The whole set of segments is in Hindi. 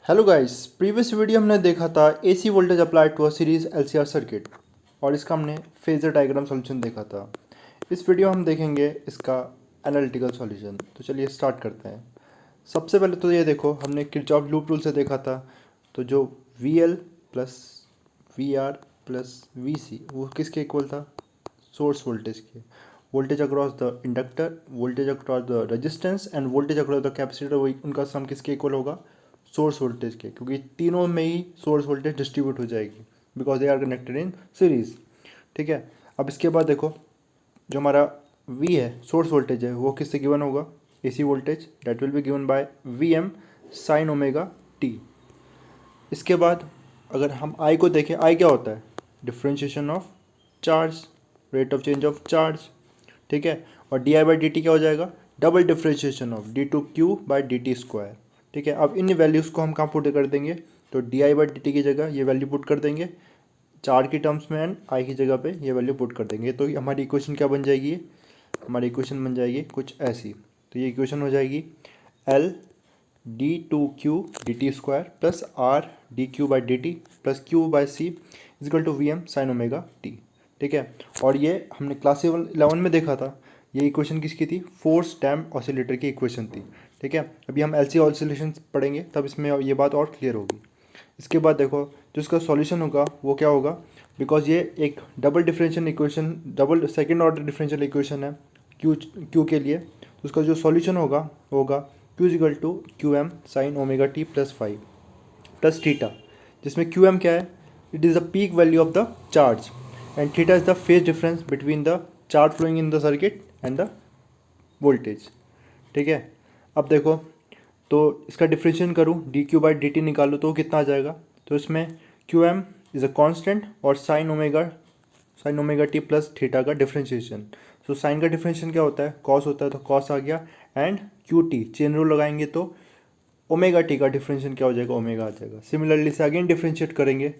हेलो गाइस, प्रीवियस वीडियो हमने देखा था AC voltage applied to a series LCR circuit और इसका हमने फेजर डायग्राम सॉल्यूशन देखा था। इस वीडियो हम देखेंगे इसका एनालिटिकल सॉल्यूशन। तो चलिए स्टार्ट करते हैं। सबसे पहले तो ये देखो, हमने किरचॉफ लूप रूल से देखा था। तो जो V L plus V R plus V C वो किसके इक्वल था? सोर्स वोल्टेज के। Voltage across the inductor, voltage across the resistance and voltage across the capacitor, वही उनका सम किसके इक्वल होगा? सोर्स वोल्टेज के, क्योंकि तीनों में ही सोर्स वोल्टेज डिस्ट्रीब्यूट हो जाएगी because they are connected in series. ठीक है। अब इसके बाद देखो, जो हमारा V है, सोर्स वोल्टेज है, वो किससे गिवन होगा? AC voltage that will be given by VM sign omega T. इसके बाद अगर हम I को देखें, I क्या होता है? Differentiation of charge, rate of change of charge. ठीक है। और डी बाई डी टी क्या हो जाएगा? Double differentiation of D two Q by D T square. ठीक है। अब इन वैल्यूज़ को हम कहाँ पुट कर देंगे? तो D I by D T की जगह ये वैल्यू पुट कर देंगे चार की टर्म्स में एंड आई की जगह पे ये वैल्यू पुट कर देंगे। तो हमारी इक्वेशन क्या बन जाएगी? हमारी इक्वेशन बन जाएगी कुछ ऐसी। तो ये इक्वेशन हो जाएगी L D two Q D T square plus R D Q by D T plus Q by C equal to V M sine omega T. ठीक है। और ये हमने क्लास 11 में देखा था। ये इक्वेशन किसकी थी? फोर्स डैम्प ऑसिलेटर की इक्वेशन थी। ठीक है। अभी हम एलसी ऑसिलेशन पढ़ेंगे तब इसमें ये बात और क्लियर होगी। इसके बाद देखो, जो इसका सॉल्यूशन होगा वो क्या होगा? बिकॉज ये एक double differential equation, double second order differential equation है क्यू के लिए। तो उसका जो सॉल्यूशन होगा Q equal to Q M sine omega T plus 5 plus theta, जिसमें क्यू एम क्या है? It is the peak value of the charge and theta is the phase difference between the charge flowing in the circuit and the voltage. ठीक है। अब देखो, तो इसका डिफ्रेंशिएशन करूँ, D Q by D T निकालूँ तो कितना आ जाएगा? तो इसमें Q M is a constant और sine omega T plus theta का डिफ्रेंशिएशन। सो साइन का डिफ्रेंशिएशन क्या होता है? कॉस होता है, तो कॉस आ गया। And Q T chain rule लगाएंगे तो ओमेगा टी का डिफ्रेंशिएशन क्या हो जाएगा? ओमेगा आ जाएगा। सिमिलरली से अगेन डिफ्रेंशिएट करेंगे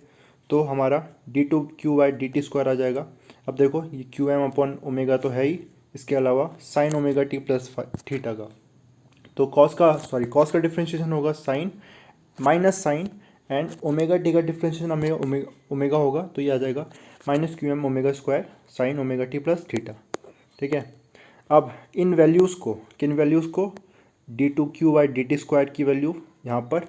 तो हमारा D two Q by D T square आ जाएगा। अब देखो, ये क्यू एम अपॉन ओमेगा तो है ही, इसके अलावा sine omega T plus theta का। तो कॉस का डिफ्रेंशिएशन होगा sine minus sine and omega T का डिफ्रेंशिएशन ओमेगा होगा, तो ये आ जाएगा minus Q M omega square sine omega T plus theta. ठीक है। अब इन वैल्यूज़ को, किन वैल्यूज़ को? D two Q by D T square की वैल्यू यहाँ पर,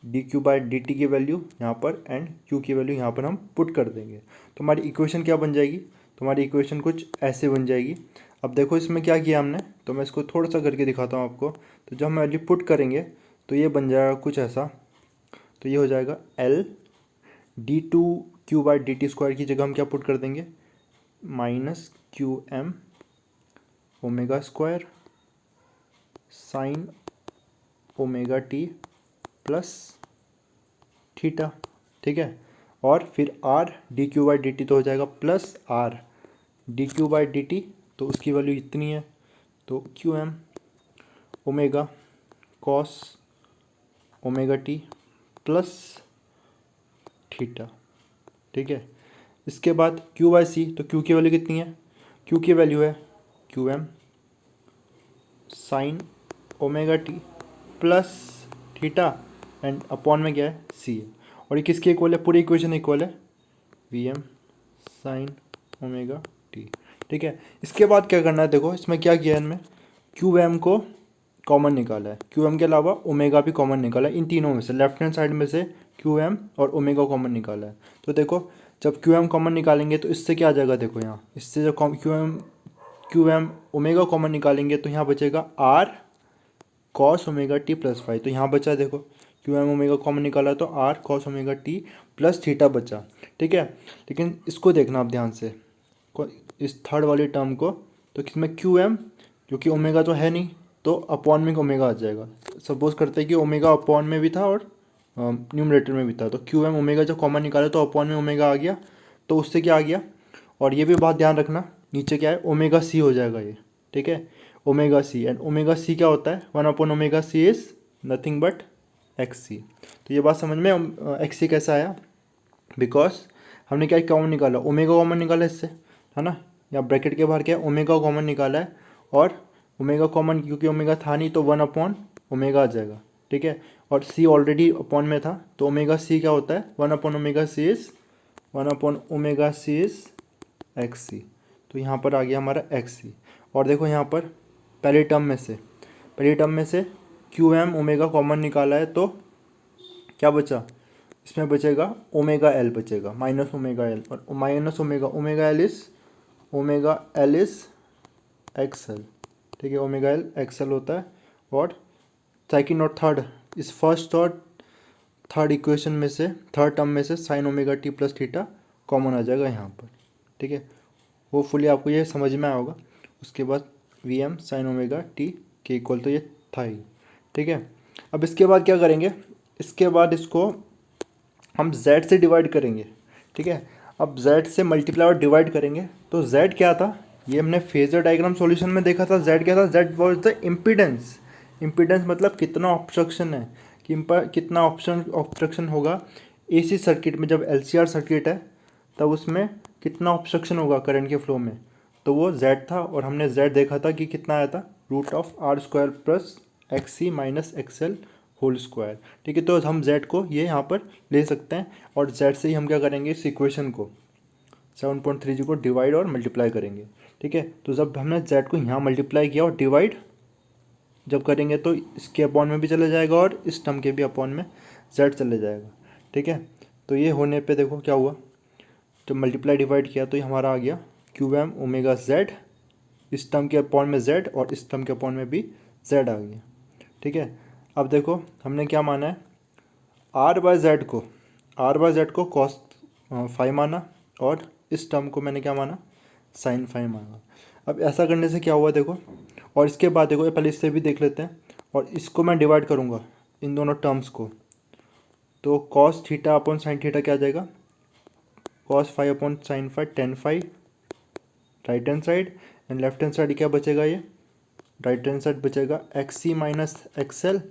D Q by D T की वैल्यू यहाँ पर एंड क्यू की वैल्यू यहाँ पर हम पुट कर देंगे। तो हमारी इक्वेशन क्या बन जाएगी? तो हमारी इक्वेशन कुछ ऐसे बन जाएगी। अब देखो इसमें क्या किया हमने, तो मैं इसको थोड़ा सा करके दिखाता हूँ आपको। तो जब हम वैल्यू पुट करेंगे तो ये बन जाएगा कुछ ऐसा। तो ये हो जाएगा L D two Q by D T square की जगह हम क्या पुट कर देंगे? Minus Q M omega square sine omega T plus theta. ठीक है। और फिर R D Q by D T तो हो जाएगा plus R D Q by D T, तो उसकी वैल्यू इतनी है। तो Q M omega cos omega T plus theta. ठीक है। इसके बाद क्यू बाई सी, तो क्यू की वैल्यू कितनी है? क्यू की वैल्यू है Q M sine omega T plus theta and upon में क्या है? सी है। और ये किसके इक्वल है? पूरी इक्वेशन इक्वल है V M sine omega T. ठीक है। इसके बाद क्या करना है? देखो इसमें क्या किया है, इनमें क्यू एम को कॉमन निकाला है, क्यू एम के अलावा ओमेगा भी कॉमन निकाला है। इन तीनों में से लेफ्ट हैंड साइड में से क्यू एम और ओमेगा कॉमन निकाला है। तो देखो, जब क्यू एम कॉमन निकालेंगे तो इससे क्या आ जाएगा? देखो यहाँ, इससे जब क्यू एम ओमेगा कॉमन निकालेंगे तो यहाँ बचेगा R cos omega T plus 5। तो यहाँ बचा, देखो क्यू एम ओमेगा कॉमन निकाला तो R cos omega T plus theta बचा। ठीक है। लेकिन इसको देखना आप ध्यान से, इस थर्ड वाली टर्म को। तो किसमें क्यू एम, क्योंकि ओमेगा तो है नहीं, तो अपॉन में ओमेगा आ जाएगा। सपोज करते हैं कि ओमेगा अपॉन में भी था और न्यूमरेटर में भी था, तो क्यू एम ओमेगा जब कॉमन निकाला तो अपॉन में ओमेगा आ गया, तो उससे क्या आ गया? और ये भी बात ध्यान रखना, नीचे क्या है? ओमेगा सी हो जाएगा ये। ठीक है। Omega C, and omega C क्या होता है? 1 omega C is nothing but X C. तो ये बात समझ में, एक्स सी कैसा आया? बिकॉज हमने क्या कॉमन निकाला? ओमेगा कॉमन निकाला इससे, है ना। या ब्रैकेट के बाहर क्या है? ओमेगा कॉमन निकाला है, और ओमेगा कॉमन क्योंकि ओमेगा था नहीं तो 1 ओमेगा आ जाएगा। ठीक है। और सी ऑलरेडी अपॉन में था, तो ओमेगा सी क्या होता है, 1/ओमेगा सी इज़ एक्स सी। तो यहाँ पर आ गया हमारा एक्स सी। और देखो यहाँ पर पहली टर्म में से क्यू एम ओमेगा कॉमन निकाला है, तो क्या बचा, इसमें बचेगा ओमेगा एल बचेगा, माइनस ओमेगा एल, और minus omega L is XL. ठीक है, ओमेगा एल एक्सएल होता है। और सेकंड और थर्ड, इस फर्स्ट और थर्ड इक्वेशन में से, थर्ड टर्म में से sine omega T plus theta common आ जाएगा यहाँ पर। ठीक है, होपफुली आपको ये समझ में आया होगा। उसके बाद V M sine omega T के इक्वल, तो ये था ही। ठीक है, अब इसके बाद क्या करेंगे, इसके बाद इसको हम z से डिवाइड करेंगे। ठीक है, अब z से मल्टीप्लाई और डिवाइड करेंगे, तो z क्या था, ये हमने फेजर डायग्राम सॉल्यूशन में देखा था। z क्या था, z was the impedance. Impedance मतलब कितना ऑब्स्ट्रक्शन है, कि कितना ऑब्स्ट्रक्शन होगा एसी सर्किट में। जब एलसीआर सर्किट है तब उसमें कितना ऑब्स्ट्रक्शन होगा करंट के फ्लो में, तो वो z था। और हमने z देखा था कि कितना आया था, √r² plus x C minus XL whole square. ठीक है, तो हम z को ये यहाँ पर ले सकते हैं, और z से ही हम क्या करेंगे, इस इक्वेशन को 7.3 को डिवाइड और मल्टीप्लाई करेंगे। ठीक है, तो जब हमने z को यहाँ मल्टीप्लाई किया और डिवाइड जब करेंगे, तो इसके अपॉन में भी चले जाएगा और इस टर्म के भी अपॉन में z चले जाएगा। ठीक है, तो ये होने पे देखो क्या हुआ, जब मल्टीप्लाई डिवाइड किया तो ये हमारा आ गया क्यू एम ओमेगा जेड, इस टर्म के अपॉन में z और इस टर्म के अपॉन में भी z आ गया। ठीक है, अब देखो हमने क्या माना है, r/z को cos फाई माना, और इस टर्म को मैंने क्या माना, साइन फाई माना। अब ऐसा करने से क्या हुआ देखो, और इसके बाद देखो, पहले इससे भी देख लेते हैं, और इसको मैं डिवाइड करूँगा इन दोनों टर्म्स को, तो cos theta upon sine theta क्या आ जाएगा, cos phi upon sine phi, tan phi right hand side, and left hand side क्या बचेगा, ये राइट हैंड साइड बचेगा X C minus XL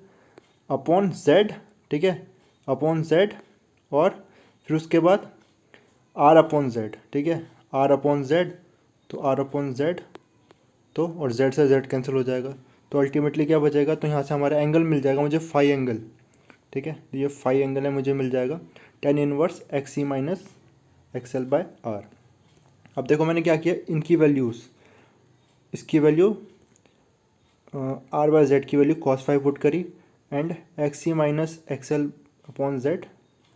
upon Z. ठीक है, अपॉन जेड, और फिर उसके बाद आर अपॉन जेड। ठीक है, आर अपॉन जेड, तो आर अपॉन जेड, तो और जेड से जेड कैंसिल हो जाएगा, तो अल्टीमेटली क्या बचेगा, तो यहाँ से हमारा एंगल मिल जाएगा मुझे, फाई एंगल। ठीक है, ये फाई एंगल है, मुझे मिल जाएगा tan inverse X C minus XL by R. अब देखो मैंने क्या किया, इनकी वैल्यूज़, इसकी वैल्यू r/z की वैल्यू cos फाइव पुट करी, and X C minus XL upon Z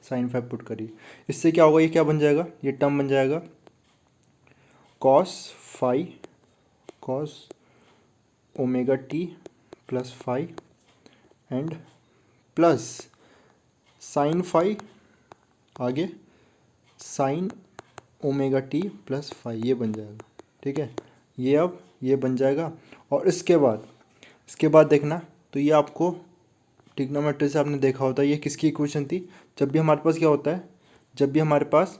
sine phi put करी। इससे क्या होगा, ये क्या बन जाएगा, ये टर्म बन जाएगा cos phi cos omega T plus phi and plus sine phi, आगे sine omega T plus phi, ये बन जाएगा। ठीक है, ये अब ये बन जाएगा। और इसके बाद देखना, तो ये आपको ट्रिग्नोमेट्री से आपने देखा होता है, ये किसकी इक्वेशन थी, जब भी हमारे पास क्या होता है, जब भी हमारे पास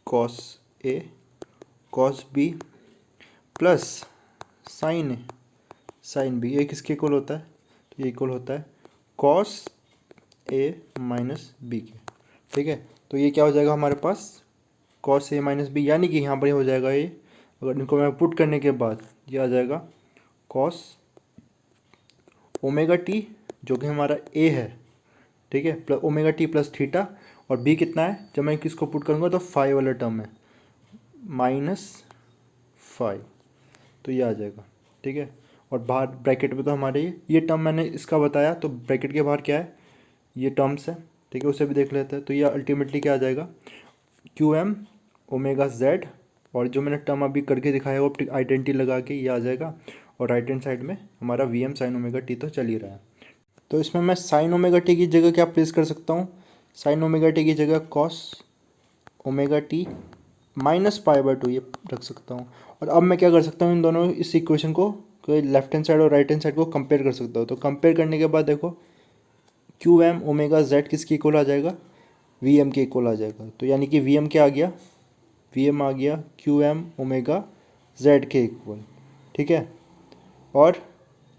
cos A cos B plus sign B, ये किसके इक्वल होता है, तो ये इक्वल होता है cos A माइनस बी के। ठीक है, तो ये क्या हो जाएगा हमारे पास, cos A माइनस बी, यानी कि यहाँ पर हो जाएगा ये, अगर इनको मैं पुट करने के बाद ये आ जाएगा cos ओमेगा टी, जो कि हमारा A है। ठीक है, plus omega T plus theta, और B कितना है, जब मैं किसको पुट करूँगा तो फाई वाला टर्म है, माइनस फाई, तो ये आ जाएगा। ठीक है, और बाहर ब्रैकेट में तो हमारे ये टर्म मैंने इसका बताया, तो ब्रैकेट के बाहर क्या है, ये टर्म्स है। ठीक है, उसे भी देख लेते हैं, तो ये अल्टीमेटली क्या आ जाएगा, क्यू एम ओमेगा जेड, और जो मैंने टर्म अभी करके दिखाया वो आइडेंटिटी लगा के ये आ जाएगा, और राइट हैंड साइड में हमारा V M sine omega T तो चल ही रहा है। तो इसमें मैं साइन ओमेगा टी की जगह क्या प्लेस कर सकता हूँ, साइन ओमेगा टी की जगह कॉस ओमेगा टी माइनस पाई/2 ये रख सकता हूँ। और अब मैं क्या कर सकता हूँ, इन दोनों इस इक्वेशन को लेफ्ट हैंड साइड और राइट हैंड साइड को कंपेयर कर सकता हूँ। तो कंपेयर करने के बाद देखो क्यू एम ओमेगा जेड किसकी इक्वल आ जाएगा, वी एम के इक्वल आ जाएगा। तो यानी कि वी एम क्या आ गया, वी एम आ गया क्यू एम ओमेगा जेड के इक्वल। ठीक है, और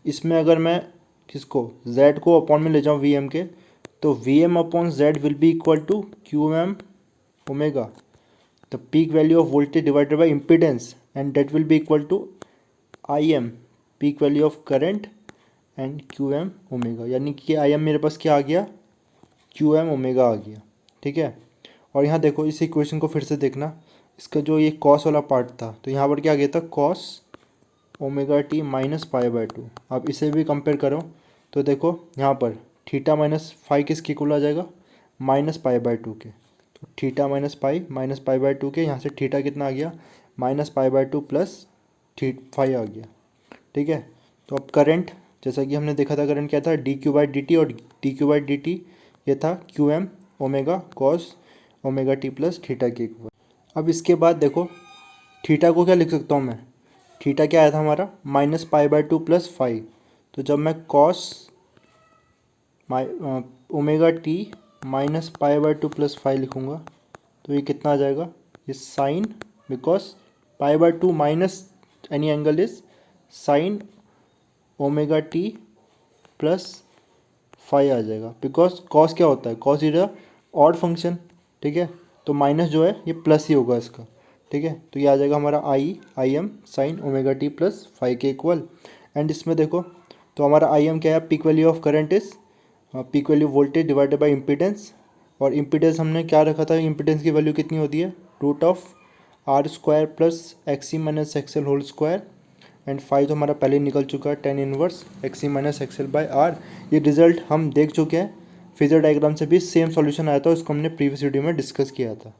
इसमें अगर मैं किसको z को अपॉन में ले जाऊँ वी एम के, तो V M upon Z will be equal to Q M omega the peak value of voltage divided by impedance, and that will be equal to I M peak value of current and Q M omega, यानी कि आई एम मेरे पास क्या आ गया, क्यू एम ओमेगा आ गया। ठीक है, और यहाँ देखो इस इक्वेशन को फिर से देखना, इसका जो ये कॉस वाला पार्ट था तो यहाँ पर क्या आ गया था, cos omega T minus pi by two. अब इसे भी कंपेयर करो तो देखो यहाँ पर थीटा माइनस फाई किसके इक्वल आ जाएगा, माइनस पाई बाय टू के। तो theta minus pi by two के, यहाँ से थीटा कितना आ गया, minus pi by two plus phi आ गया। ठीक है, तो अब करंट, जैसा कि हमने देखा था करंट क्या था, D Q by D T, और D Q by D T ये था Q M omega cos omega T plus theta के इक्वल। अब इसके बाद देखो थीटा को क्या लिख सकता हूँ मैं, थीटा क्या आया था हमारा, minus pi by two plus five. तो जब मैं cos omega T minus pi by two plus five लिखूँगा तो ये कितना आ जाएगा, ये sine, because pi by two minus any angle is sine omega T plus five आ जाएगा, बिकॉज कॉस क्या होता है, cos is a odd function. ठीक है, तो माइनस जो है ये प्लस ही होगा इसका। ठीक है, तो ये आ जाएगा हमारा I am sine omega T plus five के इक्वल। एंड इसमें देखो तो हमारा आई एम क्या है, peak value of current is peak value voltage divided by impedance, और इम्पीडेंस हमने क्या रखा था, इम्पीडेंस की वैल्यू कितनी होती है, root of R square plus X C minus XL whole square. And phi तो हमारा पहले ही निकल चुका है, tan inverse X C minus XL by R. ये रिजल्ट हम देख चुके हैं, फेजर डायग्राम से भी सेम सॉल्यूशन आया था, उसको हमने प्रीवियस वीडियो में डिस्कस किया था।